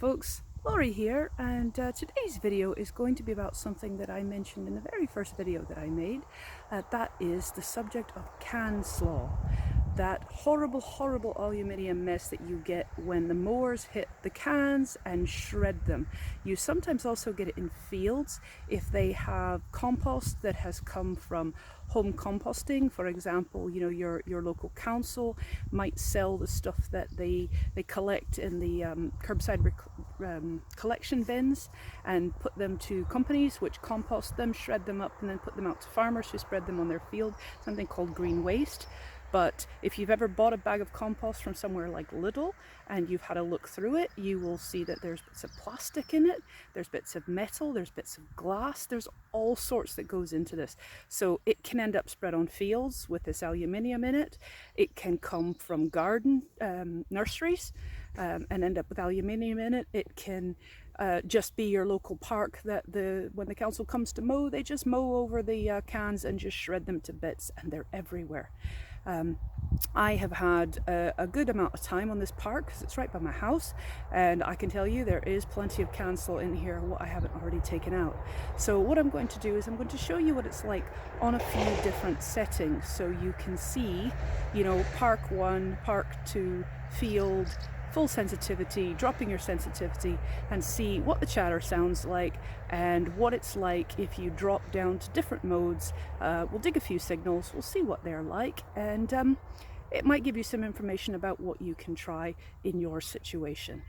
folks, Laurie here, and today's video is going to be about something that I mentioned in the very first video that I made. That is the subject of CAN SLAW. That horrible aluminium mess that you get when the mowers hit the cans and shred them. You sometimes also get it in fields if they have compost that has come from home composting. For example, you know, your local council might sell the stuff that they collect in the curbside collection bins and put them to companies which compost them, shred them up, and then put them out to farmers who spread them on their field, something called green waste. But if you've ever bought a bag of compost from somewhere like Lidl and you've had a look through it, you will see that there's bits of plastic in it, there's bits of metal, there's bits of glass, there's all sorts that goes into this. So it can end up spread on fields with this aluminium in it. It can come from garden nurseries and end up with aluminium in it. It can just be your local park that when the council comes to mow, they just mow over the cans and just shred them to bits, and they're everywhere. I have had a good amount of time on this park because it's right by my house, and I can tell you there is plenty of CAN SLAW in here what I haven't already taken out. So what I'm going to do is I'm going to show you what it's like on a few different settings, so you can see, you know, park 1, park 2, field, full sensitivity, dropping your sensitivity, and see what the chatter sounds like and what it's like if you drop down to different modes. We'll dig a few signals, we'll see what they're like, and it might give you some information about what you can try in your situation.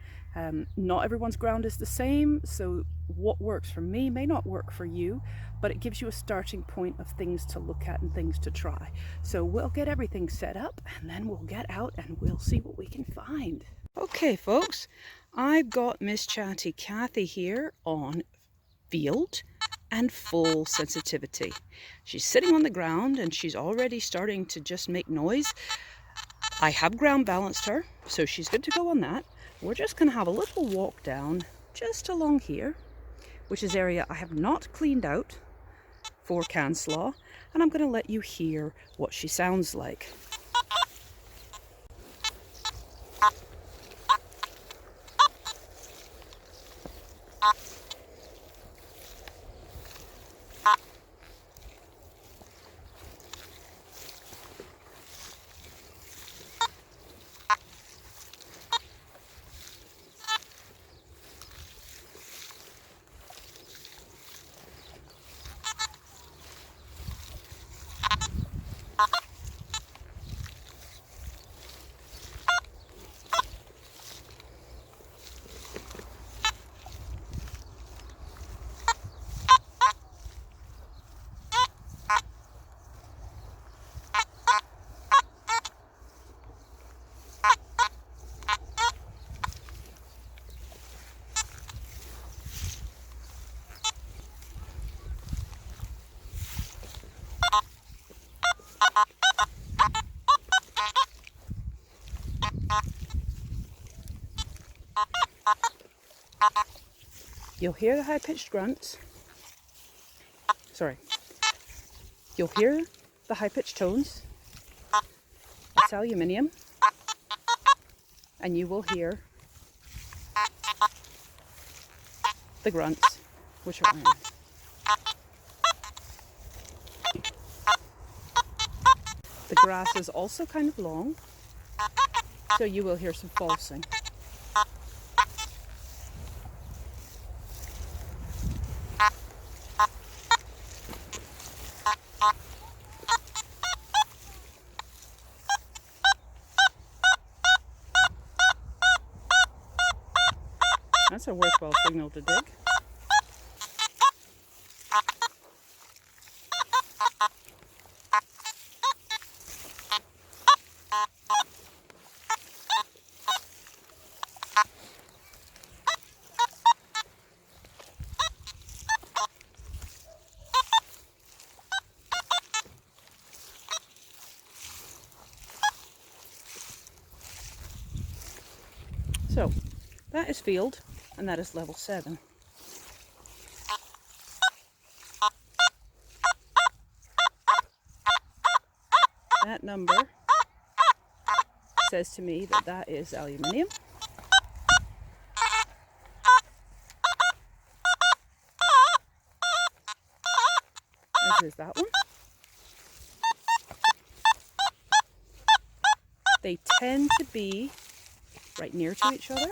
Not everyone's ground is the same, so what works for me may not work for you, but it gives you a starting point of things to look at and things to try. So we'll get everything set up and then we'll get out and we'll see what we can find. Okay folks, I've got Miss Chatty Cathy here on field and full sensitivity. She's sitting on the ground and she's already starting to just make noise. I have ground balanced her, so she's good to go on that. We're just going to have a little walk down just along here, which is area I have not cleaned out for CAN SLAW, and I'm going to let you hear what she sounds like. You'll hear the high-pitched grunts. Sorry. You'll hear the high-pitched tones. It's aluminium. And you will hear the grunts, which are iron. The grass is also kind of long, so you will hear some falsing. That's a worthwhile signal to dig. So, that is field, and that is level 7. That number says to me that that is aluminium. as is that one. They tend to be right near to each other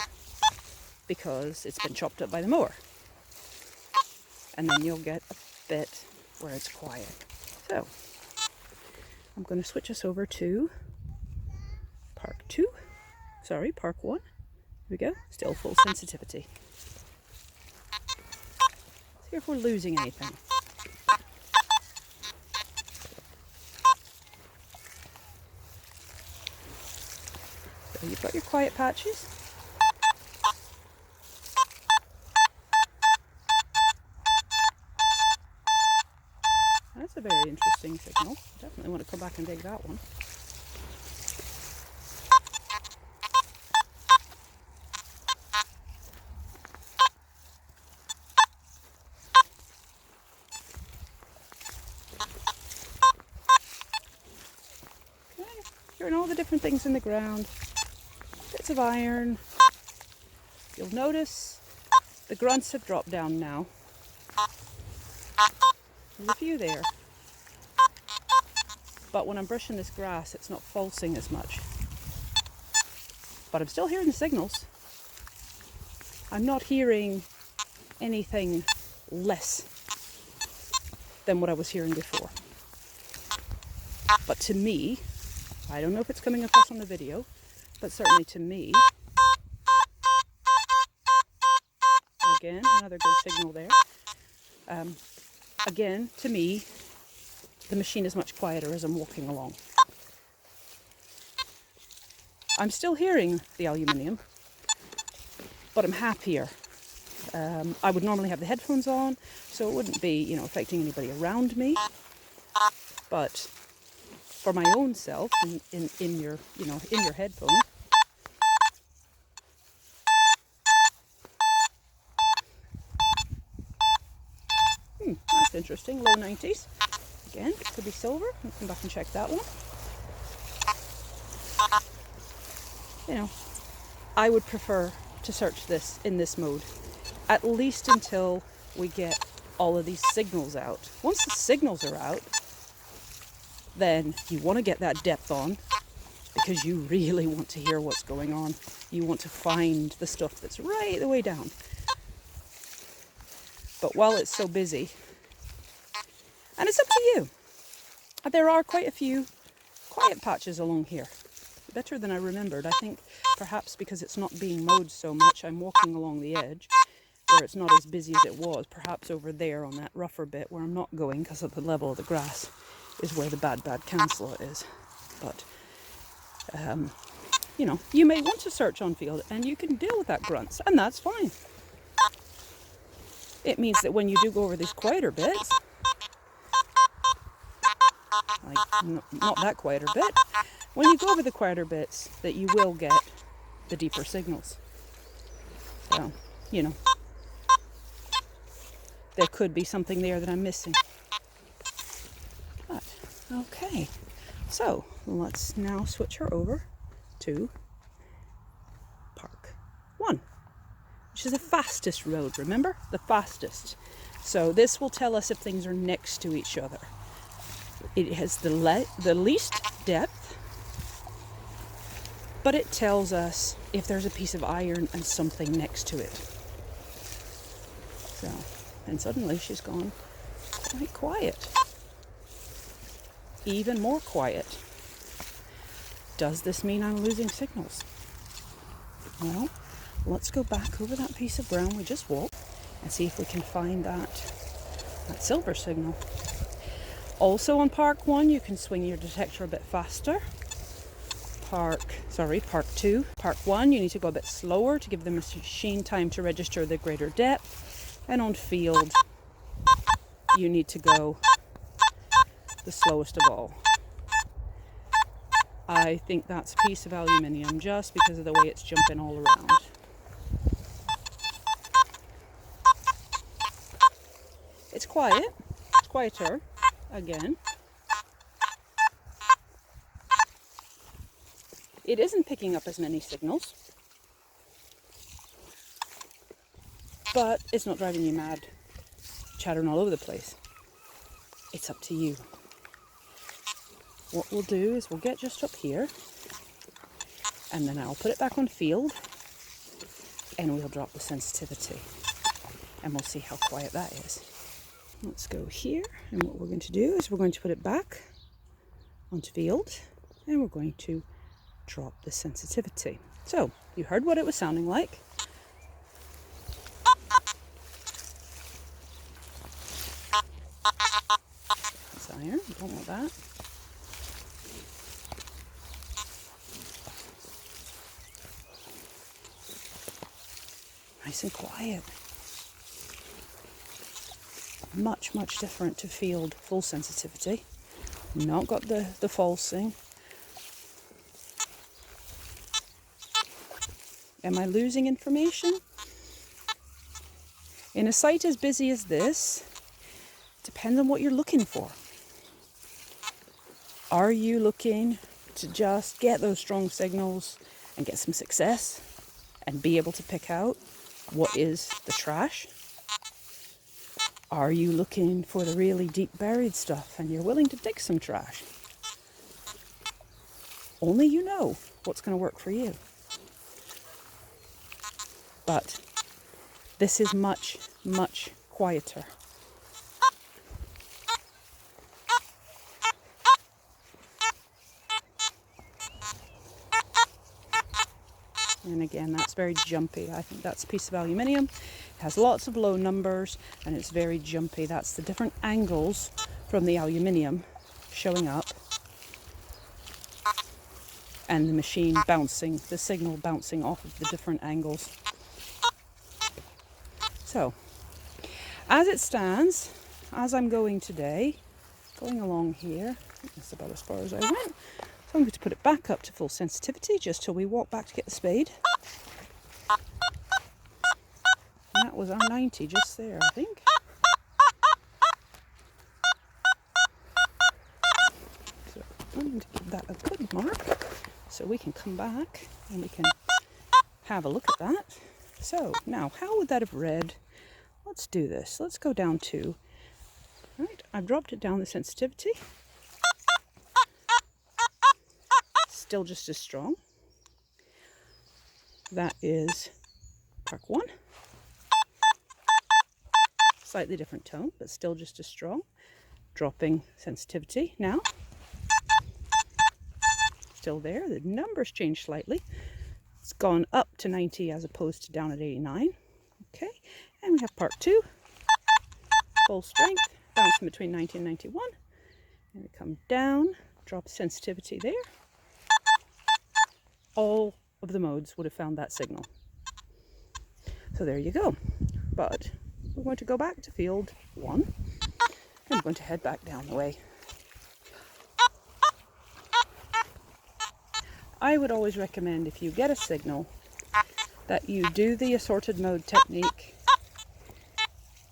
because it's been chopped up by the mower. And then you'll get a bit where it's quiet. So I'm going to switch us over to Park 2. Sorry, Park 1. Here we go. Still full sensitivity. See if we're losing anything. So you've got your quiet patches. That's a very interesting signal. Definitely want to come back and dig that one. Okay. Hearing all the different things in the ground. Bits of iron. You'll notice the grunts have dropped down now. There's a few there. But when I'm brushing this grass, it's not falsing as much. But I'm still hearing the signals. I'm not hearing anything less than what I was hearing before. But to me, I don't know if it's coming across on the video, but certainly to me, again, another good signal there. Again, to me, the machine is much quieter as I'm walking along. I'm still hearing the aluminium, but I'm happier. I would normally have the headphones on, so it wouldn't be, affecting anybody around me. But for my own self, in your headphones, that's interesting. Low 90s. Again, could be silver. I'll come back and check that one. I would prefer to search this in this mode, at least until we get all of these signals out. Once the signals are out, then you want to get that depth on, because you really want to hear what's going on. You want to find the stuff that's right the way down. But while it's so busy, and it's up to you, there are quite a few quiet patches along here. Better than I remembered. I think perhaps because it's not being mowed so much, I'm walking along the edge where it's not as busy as it was. Perhaps over there on that rougher bit where I'm not going because of the level of the grass is where the bad CAN SLAW is. But, you may want to search on field and you can deal with that grunts, and that's fine. It means that when you do go over these quieter bits, like not that quieter bit, when you go over the quieter bits, that you will get the deeper signals. So, there could be something there that I'm missing. But, okay. So, let's now switch her over to Park 1, which is the fastest road, remember? The fastest. So this will tell us if things are next to each other. It has the least depth, but it tells us if there's a piece of iron and something next to it. So, and suddenly she's gone quite quiet. Even more quiet. Does this mean I'm losing signals? Well, let's go back over that piece of ground we just walked and see if we can find that silver signal. Also on Park 1, you can swing your detector a bit faster. Park 2. Park 1, you need to go a bit slower to give the machine time to register the greater depth. And on field, you need to go the slowest of all. I think that's a piece of aluminium just because of the way it's jumping all around. It's quiet. It's quieter, again. It isn't picking up as many signals, but it's not driving you mad, chattering all over the place. It's up to you. What we'll do is we'll get just up here, and then I'll put it back on field, and we'll drop the sensitivity, and we'll see how quiet that is. Let's go here, and what we're going to do is we're going to put it back onto field, and we're going to drop the sensitivity. So you heard what it was sounding like. That's iron, don't want that. Nice and quiet. Much, much different to field full sensitivity. Not got the falsing. Am I losing information? In a site as busy as this, depends on what you're looking for. Are you looking to just get those strong signals and get some success and be able to pick out what is the trash? Are you looking for the really deep buried stuff and you're willing to dig some trash? Only you know what's going to work for you. But this is much, much quieter. And again, that's very jumpy. I think that's a piece of aluminium. It has lots of low numbers and it's very jumpy. That's the different angles from the aluminium showing up. And the machine bouncing, the signal bouncing off of the different angles. So, as it stands, as I'm going today, going along here, I think that's about as far as I went. So I'm going to put it back up to full sensitivity just till we walk back to get the spade. And that was our 90 just there, I think. So I'm going to give that a good mark so we can come back and we can have a look at that. So now, how would that have read? Let's do this. Let's go down to, right, I've dropped it down the sensitivity. Still just as strong. That is Park 1. Slightly different tone, but still just as strong. Dropping sensitivity now. Still there. The numbers changed slightly. It's gone up to 90 as opposed to down at 89. Okay, and we have Part 2. Full strength, bouncing between 90 and 91. And we come down, drop sensitivity there. All of the modes would have found that signal. So there you go. But we're going to go back to field 1 and we're going to head back down the way. I would always recommend, if you get a signal, that you do the assorted mode technique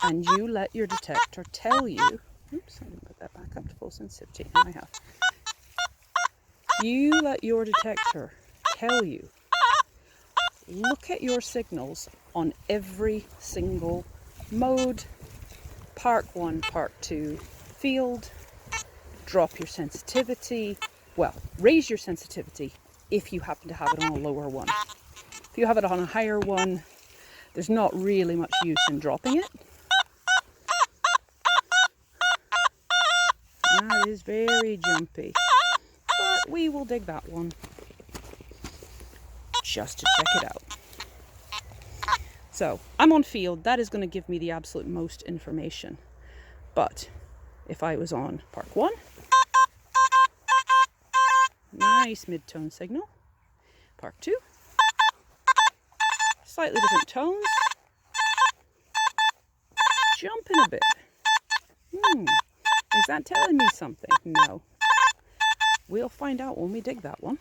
and you let your detector tell you, oops, I'm going to put that back up to full sensitivity, and I have. You let your detector tell you, look at your signals on every single mode, Part 1, Part 2, field, drop your sensitivity, well, raise your sensitivity if you happen to have it on a lower one. If you have it on a higher one, there's not really much use in dropping it. That is very jumpy, but we will dig that one just to check it out. So I'm on field, that is going to give me the absolute most information. But if I was on Park 1, nice mid-tone signal. Park 2, slightly different tones, jumping a bit. Is that telling me something? No. We'll find out when we dig that one.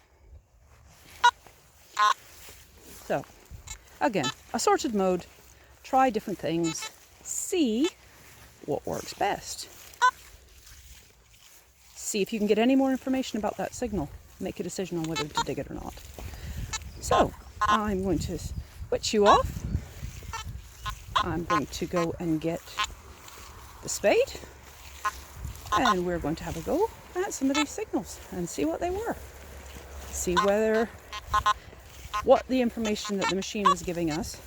So, again, assorted mode, try different things, see what works best. See if you can get any more information about that signal. Make a decision on whether to dig it or not. So, I'm going to switch you off. I'm going to go and get the spade. And we're going to have a go at some of these signals and see what they were. See what the information that the machine was giving us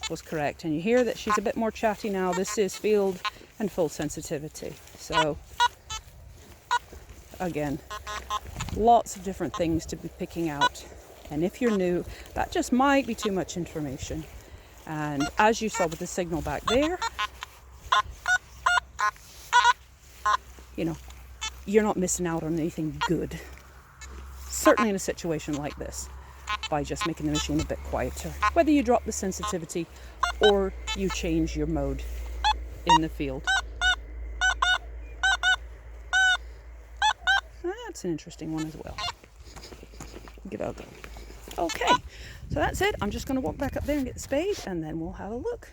was correct. And you hear that she's a bit more chatty now. This is field and full sensitivity. So again, lots of different things to be picking out. And if you're new, that just might be too much information. And as you saw with the signal back there, you know, you're not missing out on anything good. Certainly in a situation like this, by just making the machine a bit quieter. Whether you drop the sensitivity or you change your mode in the field. That's an interesting one as well. Give it a go. Okay, so that's it. I'm just going to walk back up there and get the spade, and then we'll have a look.